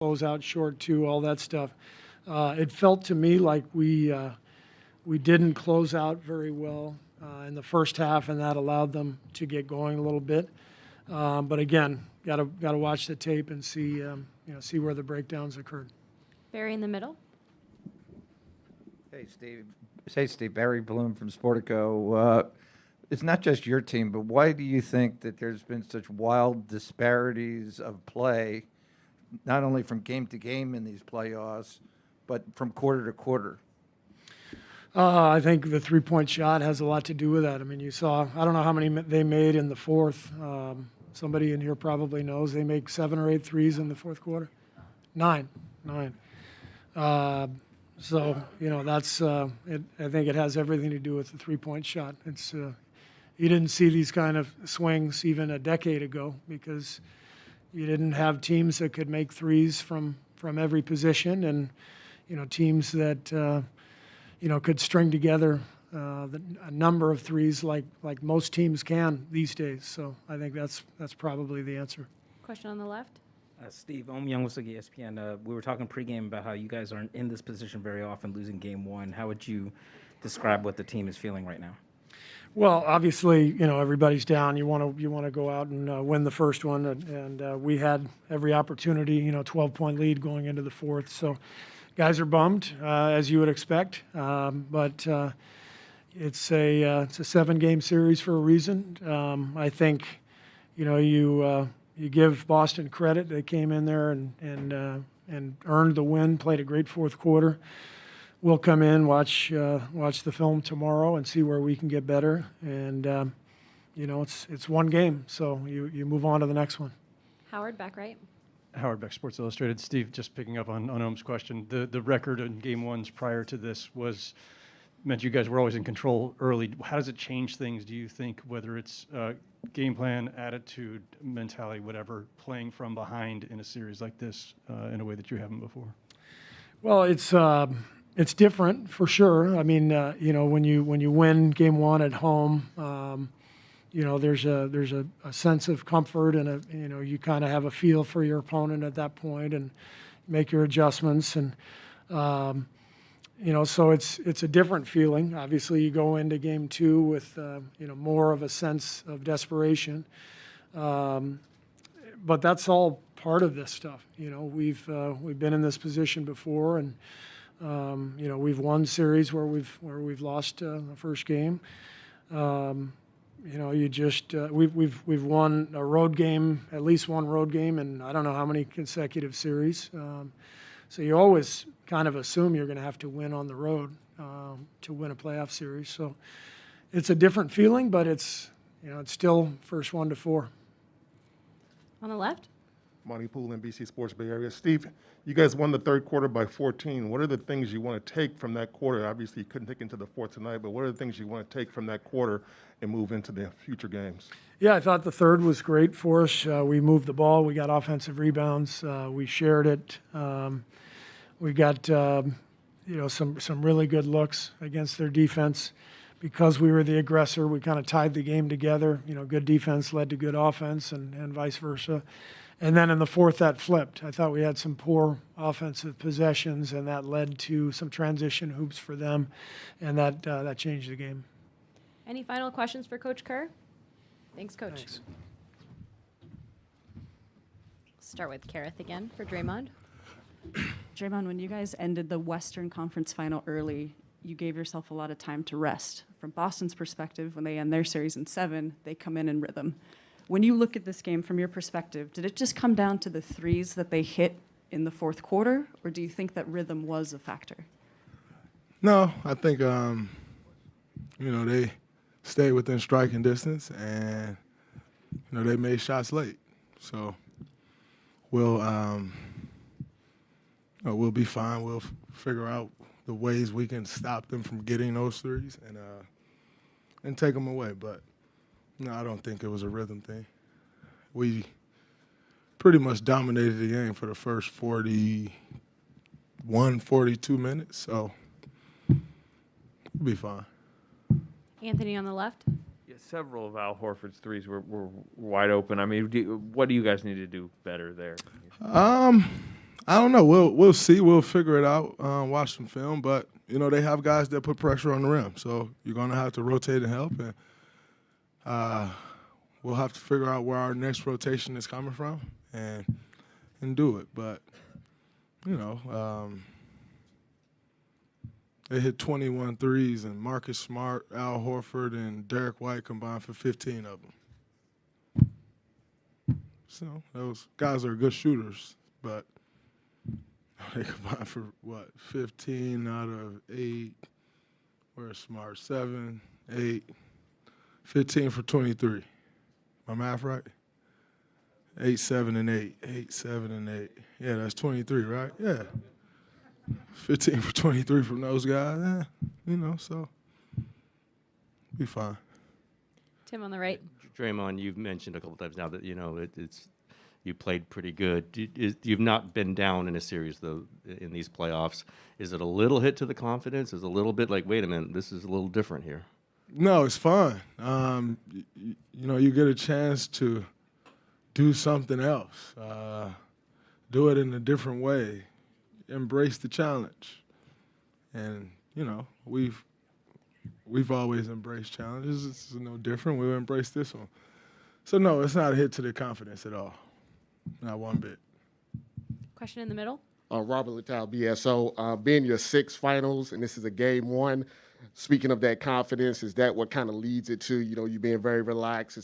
close out short two, all that stuff. It felt to me like we didn't close out very well in the first half, and that allowed them to get going a little bit. But again, got to watch the tape and see see where the breakdowns occurred. Barry in the middle. Hey, Steve. Hey, Steve. Barry Bloom from Sportico. It's not just your team, but why do you think that there's been such wild disparities of play, not only from game to game in these playoffs, but from quarter to quarter? I think the three-point shot has a lot to do with that. I mean, you saw, I don't know how many they made in the fourth. Somebody in here probably knows they make 7 or 8 threes in the fourth quarter. Nine. So, that's, I think it has everything to do with the three-point shot. It's, you didn't see these kind of swings even a decade ago because you didn't have teams that could make threes from every position, and, teams that, could string together a number of threes like most teams can these days. So I think that's probably the answer. Question on the left. Steve, Om Youngwasuk, ESPN. We were talking pregame about how you guys aren't in this position very often, losing game one. How would you describe what the team is feeling right now? Well, obviously, everybody's down. You want to go out and win the first one, and we had every opportunity. 12-point lead going into the fourth. So, guys are bummed, as you would expect. But it's a 7-game series for a reason. I think, you give Boston credit. They came in there and earned the win. Played a great fourth quarter. We'll come in, watch the film tomorrow, and see where we can get better. And it's one game, so you move on to the next one. Howard, back right. Howard Beck, Sports Illustrated. Steve, just picking up on Ohm's question, the record in game ones prior to this meant you guys were always in control early. How does it change things, do you think, whether it's game plan, attitude, mentality, whatever, playing from behind in a series like this in a way that you haven't before? Well, it's different for sure. I mean, when you win game one at home, there's a sense of comfort, and you kind of have a feel for your opponent at that point and make your adjustments, and so it's a different feeling. Obviously, you go into game two with more of a sense of desperation, but that's all part of this stuff. We've been in this position before, and we've won series where we've lost the first game. We've won a road game, at least one road game, and I don't know how many consecutive series. So you always kind of assume you're going to have to win on the road to win a playoff series. So it's a different feeling, but it's still first 1 to 4. On the left. Monty Poole, NBC Sports Bay Area. Steve, you guys won the third quarter by 14. What are the things you want to take from that quarter? Obviously, you couldn't take into the fourth tonight, but what are the things you want to take from that quarter and move into the future games? Yeah, I thought the third was great for us. We moved the ball. We got offensive rebounds. We shared it. We got some really good looks against their defense. Because we were the aggressor, we kind of tied the game together. Good defense led to good offense, and vice versa. And then in the fourth, that flipped. I thought we had some poor offensive possessions, and that led to some transition hoops for them, and that changed the game. Any final questions for Coach Kerr? Thanks, Coach. Thanks. Start with Kareth again for Draymond. Draymond, when you guys ended the Western Conference final early, you gave yourself a lot of time to rest. From Boston's perspective, when they end their series in 7, they come in rhythm. When you look at this game from your perspective, did it just come down to the threes that they hit in the fourth quarter, or do you think that rhythm was a factor? No, I think, they stayed within striking distance, and, they made shots late. So we'll be fine. We'll figure out the ways we can stop them from getting those threes and take them away. But no, I don't think it was a rhythm thing. We pretty much dominated the game for the first 41, 42 minutes, so we'll be fine. Anthony on the left. Yeah, several of Al Horford's threes were wide open. I mean, what do you guys need to do better there? I don't know. We'll see. We'll figure it out. Watch some film, but you know they have guys that put pressure on the rim, so you're gonna have to rotate and help, and we'll have to figure out where our next rotation is coming from and do it. But you know, they hit 21 threes, and Marcus Smart, Al Horford, and Derek White combined for 15 of them. So those guys are good shooters, but they combined for, what, 15 out of 8. Where's Smart? 7, 8, 15 for 23. My math right? 8, 7, and 8. 8, 7, and 8. Yeah, that's 23, right? Yeah. 15 for 23 from those guys. You know, so be fine. Tim on the right. Draymond, you've mentioned a couple times now that it's you played pretty good. You've not been down in a series though in these playoffs. Is it a little hit to the confidence? Is it a little bit like, wait a minute, this is a little different here? No, it's fun. You know, you get a chance to do something else, do it in a different way, embrace the challenge, and you know we've always embraced challenges. This is no different. We'll embrace this one. So no, it's not a hit to the confidence at all, not one bit. Question in the middle. Robert Littal, BSO. Being your 6th finals, and this is a game 1. Speaking of that confidence, is that what kind of leads it to, you know, you being very relaxed? It's